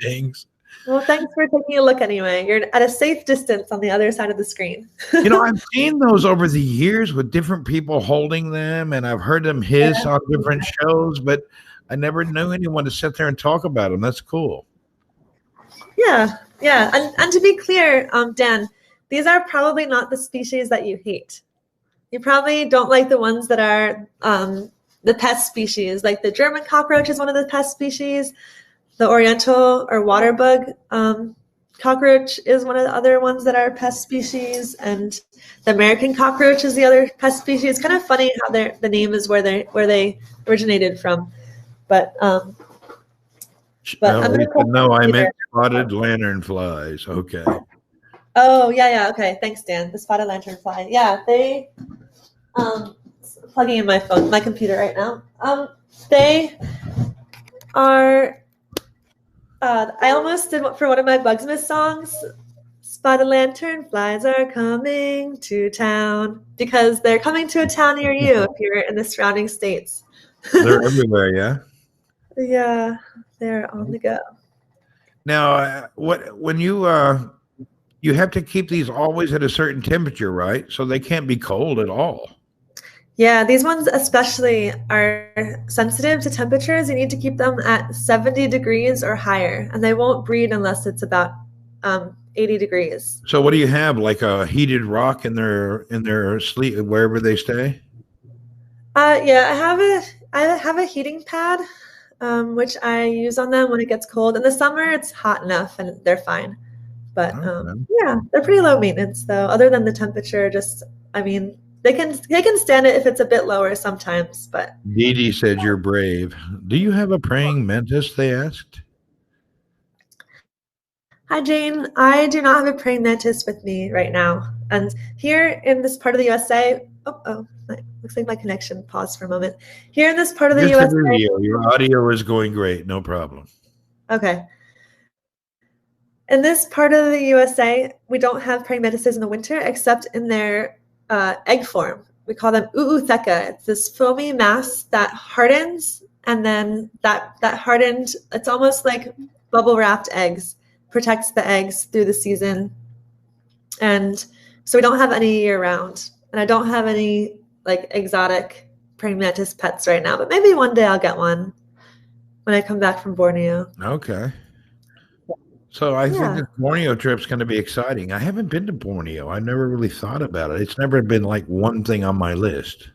things. Well, thanks for taking a look anyway. You're at a safe distance on the other side of the screen. I've seen those over the years with different people holding them, and I've heard them hiss on different shows, but I never knew anyone to sit there and talk about them. That's cool. Yeah. And to be clear, Dan, these are probably not the species that you hate. You probably don't like the ones that are the pest species. Like the German cockroach is one of the pest species. The Oriental or water bug cockroach is one of the other ones that are pest species, and the American cockroach is the other pest species. It's kind of funny how the name is where they originated from, but no, I meant spotted lanternflies. Okay. Oh yeah. Okay, thanks, Dan. The spotted lanternfly. Yeah, they plugging in my computer right now. They are. I almost did for one of my Bugsmith songs, Spotted lanternflies are coming to town, because they're coming to a town near you if you're in the surrounding states. They're everywhere, yeah. Yeah, they're on the go. Now, when you have to keep these always at a certain temperature, right? So they can't be cold at all. Yeah, these ones especially are sensitive to temperatures. You need to keep them at 70 degrees or higher, and they won't breed unless it's about 80 degrees. So what do you have? Like a heated rock in their sleep wherever they stay? Yeah, I have a heating pad, which I use on them when it gets cold. In the summer, it's hot enough and they're fine. But Okay. yeah, they're pretty low maintenance though. Other than the temperature, I mean, they can stand it if it's a bit lower sometimes. But Dee Dee said you're brave. Do you have a praying mantis? They asked. hi, Jane. I do not have a praying mantis with me right now. And here in this part of the USA, looks like my connection paused for a moment. Here in this part of the Just the USA, video. Your audio is going great. No problem. okay. In this part of the USA, we don't have praying mantises in the winter except in their egg form. We call them ootheca. It's this foamy mass that hardens, and then that hardened, it's almost like bubble wrapped eggs, protects the eggs through the season. And so we don't have any year round. And I don't have any like exotic praying mantis pets right now, but maybe one day I'll get one when I come back from Borneo. Okay. So I think Yeah. this Borneo trip's going to be exciting. I haven't been to Borneo. I never really thought about it. It's never been like one thing on my list.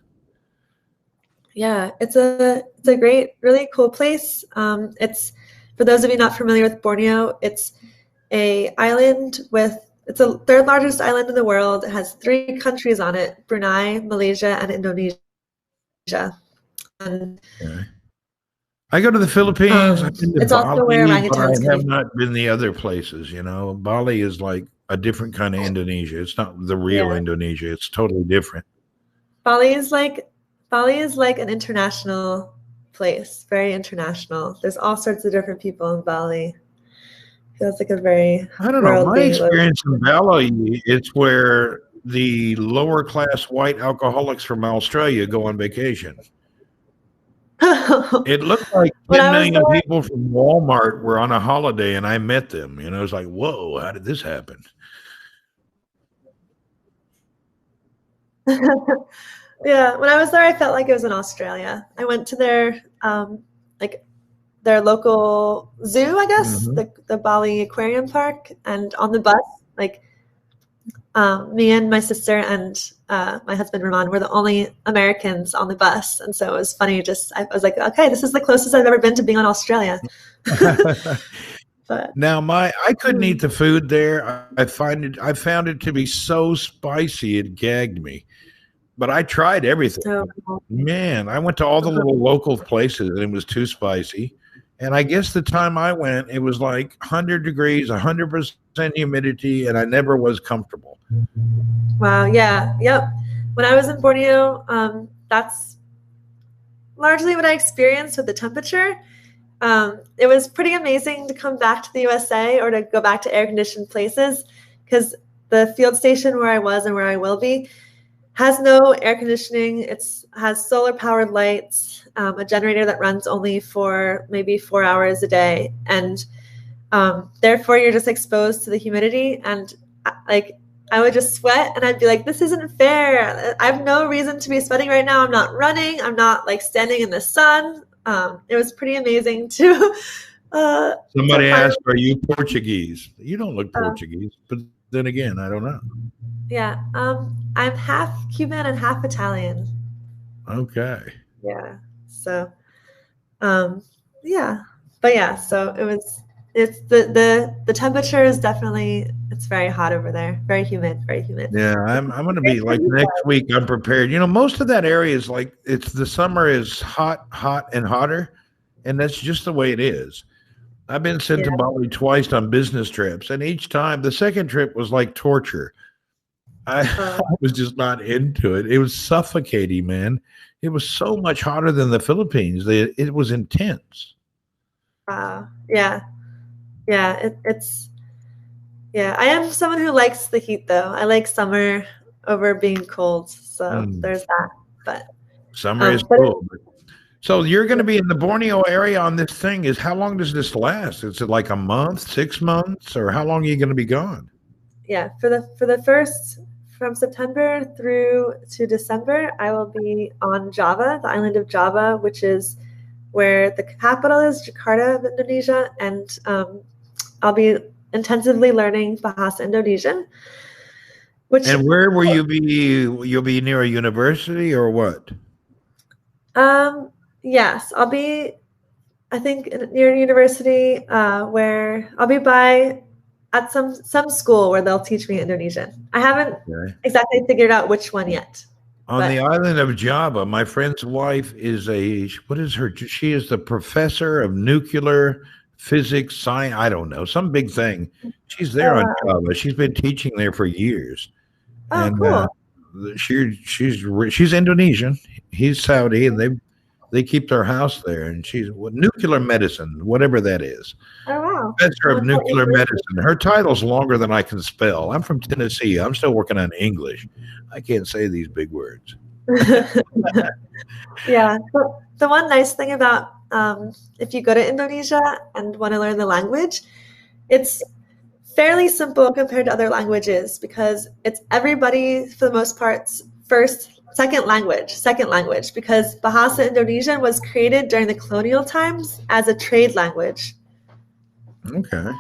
Yeah, it's a great, really cool place. It's, for those of you not familiar with Borneo, it's a island it's the third largest island in the world. It has 3 countries on it: Brunei, Malaysia, and Indonesia. And Okay. I go to the Philippines. I've been to it's also where Bali, but I orangutans have can not been the other places. You know, Bali is like a different kind of Indonesia. It's not the real Yeah. Indonesia. It's totally different. Bali is like an international place, very international. There's all sorts of different people in Bali. Feels like a very I don't know. My worldly experience in Bali, it's where the lower class white alcoholics from Australia go on vacation. It looked like When 10 I was million there- people from Walmart were on a holiday, and I met them. You know, it's like, whoa, how did this happen? Yeah, when I was there, I felt like it was in Australia. I went to their their local zoo, I guess, Mhm. the Bali Aquarium Park, and on the bus, me and my sister and my husband Ramon were the only Americans on the bus, and so it was funny. I was like, okay, this is the closest I've ever been to being on Australia. But Now, I couldn't eat the food there. I found it to be so spicy it gagged me. But I tried everything. so Man, I went to all the little local places and it was too spicy. And I guess the time I went, it was like 100 degrees, 100% humidity, and I never was comfortable. wow, yeah, yep. When I was in Borneo, that's largely what I experienced with the temperature. It was pretty amazing to come back to the USA or to go back to air-conditioned places, because the field station where I was and where I will be has no air conditioning. It has solar-powered lights, a generator that runs only for maybe 4 hours a day, and therefore you're just exposed to the humidity. And I would just sweat, and I'd be like, this isn't fair. I have no reason to be sweating right now. I'm not running. I'm not like standing in the sun. It was pretty amazing to. Somebody to find- asked, "Are you Portuguese?" You don't look Portuguese, but then again, I don't know. Yeah, I'm half Cuban and half Italian. Okay. Yeah. So, yeah, but yeah, so it's the temperature is definitely, it's very hot over there, very humid. Yeah, I'm going to be like next week. I'm prepared. You know, most of that area is like the summer is hot and hotter, and that's just the way it is. I've been sent to Bali twice on business trips, and each time the second trip was like torture. I was just not into it. It was suffocating, man. It was so much hotter than the Philippines. It was intense. Yeah. It's Yeah, I am someone who likes the heat though. I like summer over being cold. So there's that. But summer is but cool. So you're going to be in the Borneo area on this thing. How long does this last? Is it like a month, 6 months, or how long are you going to be gone? yeah, for the first from September through to December, I will be on Java, the island of Java, which is where the capital is, Jakarta of Indonesia, and I'll be intensively learning Bahasa Indonesian. And where will you be? You'll be near a university or what? Yes, I'll be, I think, near a university where I'll be at some school where they'll teach me Indonesian. I haven't exactly figured out which one yet. On the island of Java, my friend's wife is she is the professor of nuclear physics, science, I don't know, some big thing. She's there on Java. She's been teaching there for years. Oh, cool. She's Indonesian. He's Saudi, and they keep their house there. And she's nuclear medicine, whatever that is. Oh, wow. Professor of nuclear medicine. Her title's longer than I can spell. I'm from Tennessee. I'm still working on English. I can't say these big words. Yeah. So the one nice thing about if you go to Indonesia and want to learn the language, it's fairly simple compared to other languages because it's everybody, for the most part, second language, because Bahasa Indonesian was created during the colonial times as a trade language. Okay.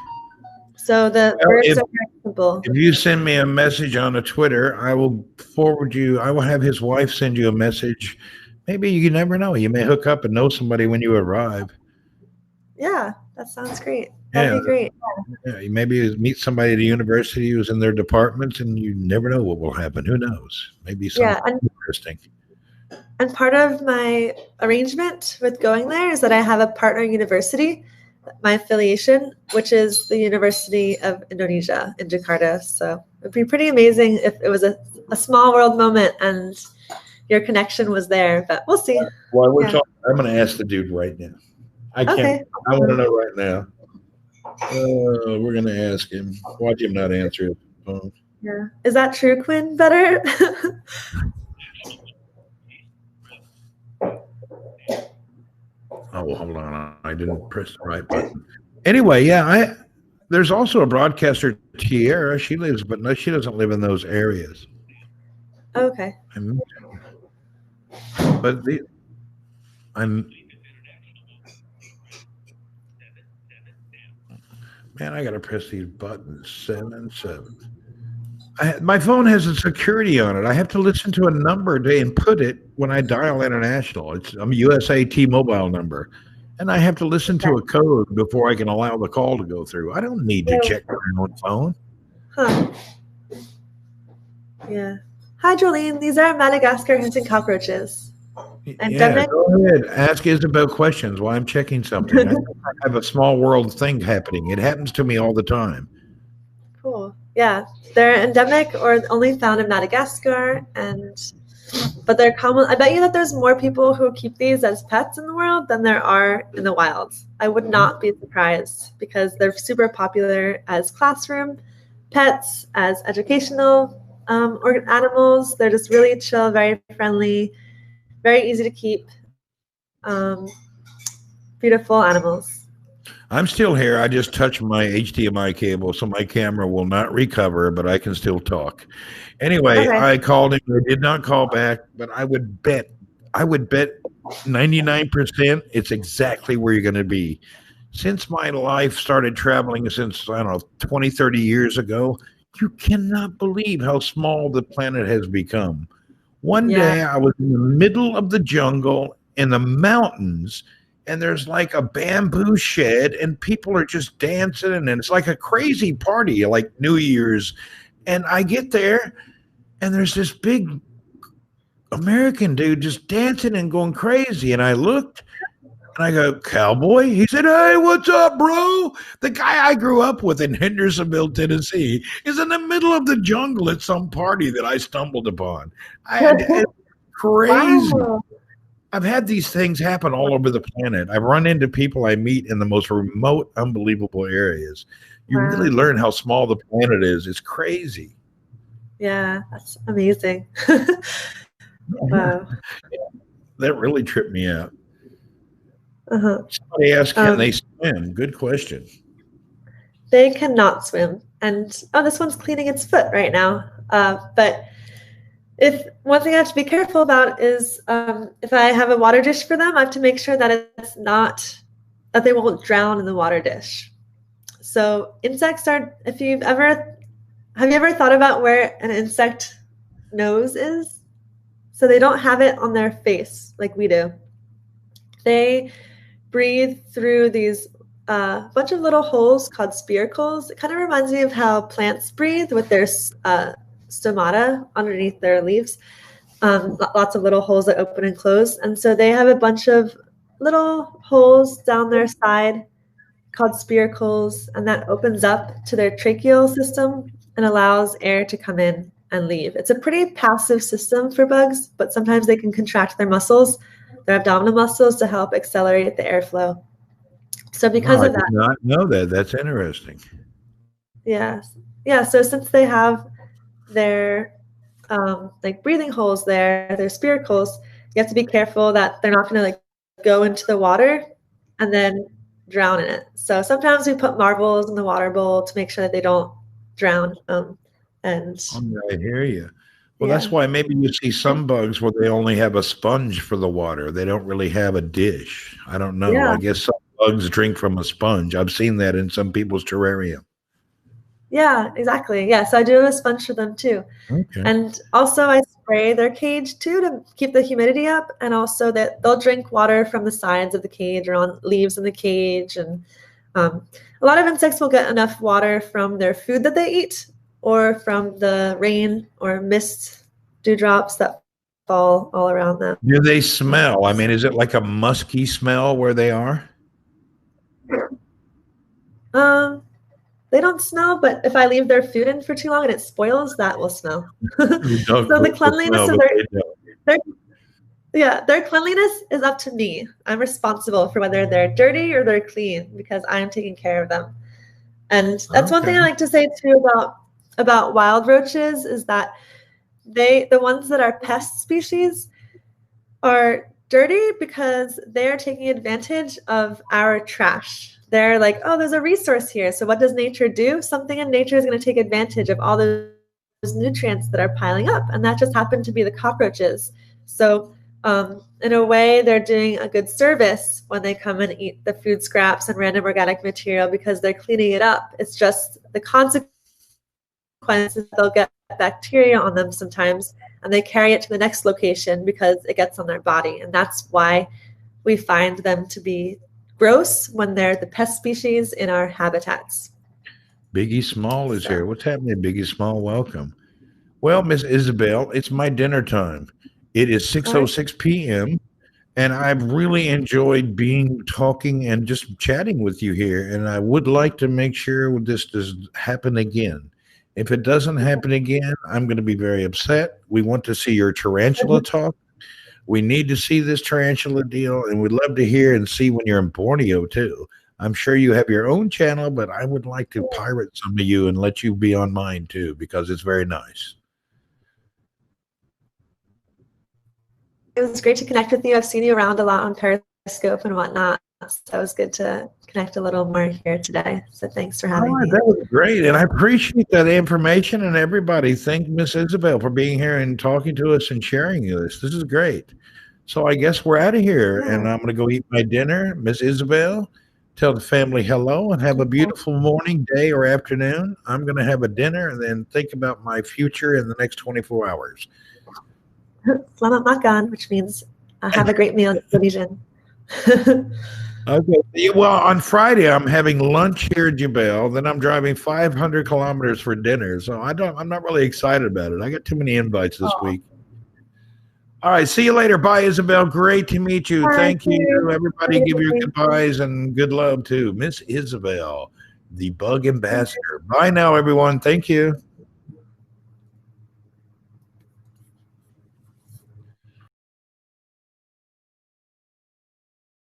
So the words are very simple. If you send me a message on a Twitter, I will forward you. I will have his wife send you a message. Maybe you never know. You may hook up and know somebody when you arrive. Yeah, that sounds great. That'd be great. Yeah, you maybe meet somebody at a university who's in their department, and you never know what will happen. Who knows? Maybe something interesting. And part of my arrangement with going there is that I have a partner university, my affiliation, which is the University of Indonesia in Jakarta. So it'd be pretty amazing if it was a small world moment and your connection was there, but we'll see. Well, I'm going to ask the dude right now. I can't. Okay. I want to know right now. We're going to ask him. Watch him not answer his phone. Yeah. Is that true, Quinn? Better? Oh, hold on. I didn't press the right button. Anyway, yeah, there's also a broadcaster, Tiara. She lives, but no, she doesn't live in those areas. Okay. But man, I gotta press these buttons. 7. My phone has a security on it. I have to listen to a number to input it when I dial international. It's a USA T-Mobile number, and I have to listen to a code before I can allow the call to go through. I don't need to check my own phone. Huh. Yeah. Hi, Jolene. These are Madagascar hunting cockroaches. Yeah, go ahead. Ask Isabel questions while I'm checking something. I have a small world thing happening. It happens to me all the time. Cool. Yeah, they're endemic or only found in Madagascar, but they're common. I bet you that there's more people who keep these as pets in the world than there are in the wild. I would not be surprised because they're super popular as classroom pets, as educational animals. They're just really chill, very friendly, very easy to keep. Beautiful animals. I'm still here. I just touched my HDMI cable, so my camera will not recover, but I can still talk. Anyway, okay. I called him. I did not call back, but I would bet 99% it's exactly where you're going to be. Since my life started traveling since, 20, 30 years ago, you cannot believe how small the planet has become. One day I was in the middle of the jungle in the mountains, and there's like a bamboo shed and people are just dancing and it's like a crazy party like New Year's. And I get there and there's this big American dude just dancing and going crazy. And I looked and I go, "Cowboy?" He said, "Hey, what's up, bro?" The guy I grew up with in Hendersonville, Tennessee is in the middle of the jungle at some party that I stumbled upon. It's crazy. Wow. I've had these things happen all over the planet. I've run into people I meet in the most remote, unbelievable areas. You Wow. really learn how small the planet is. It's crazy. Yeah, that's amazing. Wow. That really tripped me out. Uh-huh. Somebody asked, can Um, they swim? Good question. They cannot swim. And oh, this one's cleaning its foot right now. But if one thing I have to be careful about is if I have a water dish for them, I have to make sure that it's not that they won't drown in the water dish. So insects are, have you ever thought about where an insect nose is? So they don't have it on their face like we do. They breathe through these bunch of little holes called spiracles. It kind of reminds me of how plants breathe with their stomata underneath their leaves. Lots of little holes that open and close. And so they have a bunch of little holes down their side called spiracles, and that opens up to their tracheal system and allows air to come in and leave. It's a pretty passive system for bugs, but sometimes they can contract their muscles, their abdominal muscles, to help accelerate the airflow. So because I of that, did not know that. That's interesting. yeah. So since they have their like breathing holes there, their spiracles, you have to be careful that they're not going to like go into the water and then drown in it. So sometimes we put marbles in the water bowl to make sure that they don't drown. I hear you. Well, Yeah. that's why maybe you see some bugs where they only have a sponge for the water. They don't really have a dish. I don't know. Yeah. I guess some bugs drink from a sponge. I've seen that in some people's terrarium. Yeah, exactly. Yeah, so I do have a sponge for them too. Okay. And also I spray their cage too to keep the humidity up, and also that they'll drink water from the sides of the cage or on leaves in the cage. And a lot of insects will get enough water from their food that they eat or from the rain or mist dewdrops that fall all around them. Do they smell? I mean, is it like a musky smell where they are? They don't smell, but if I leave their food in for too long and it spoils, that will smell. So the cleanliness of their cleanliness is up to me. I'm responsible for whether they're dirty or they're clean because I'm taking care of them. And that's one thing I like to say too about wild roaches is that the ones that are pest species are dirty because they're taking advantage of our trash. They're like, oh, there's a resource here. So what does nature do? Something in nature is going to take advantage of all those nutrients that are piling up. And that just happened to be the cockroaches. So in a way, they're doing a good service when they come and eat the food scraps and random organic material because they're cleaning it up. It's just the consequences. They'll get bacteria on them sometimes, and they carry it to the next location because it gets on their body. And that's why we find them to be gross when they're the pest species in our habitats. Biggie Small is here. What's happening, Biggie Small? Welcome. Well, Miss Isabel, it's my dinner time. It is 6:06 p.m. and I've really enjoyed talking and just chatting with you here. And I would like to make sure this does happen again. If it doesn't happen again, I'm going to be very upset. We want to see your tarantula talk. We need to see this tarantula deal, and we'd love to hear and see when you're in Borneo too. I'm sure you have your own channel, but I would like to pirate some of you and let you be on mine too, because it's very nice. It was great to connect with you. I've seen you around a lot on Periscope and whatnot. So it was good to connect a little more here today. So thanks for having me. That was great. And I appreciate that information, and everybody. Thank Miss Isabel for being here and talking to us and sharing this. This is great. So I guess we're out of here, and I'm going to go eat my dinner. Miss Isabel, tell the family hello and have a beautiful morning, day, or afternoon. I'm going to have a dinner and then think about my future in the next 24 hours. Selamat makan, which means have a great meal in Indonesian. Okay. Well, on Friday, I'm having lunch here at Jebel. Then I'm driving 500 kilometers for dinner. So I'm not really excited about it. I got too many invites this week. All right. See you later. Bye, Isabel. Great to meet you. Thank you. Everybody give your goodbyes and good love to Miss Isabel, the bug ambassador. Bye now, everyone. Thank you.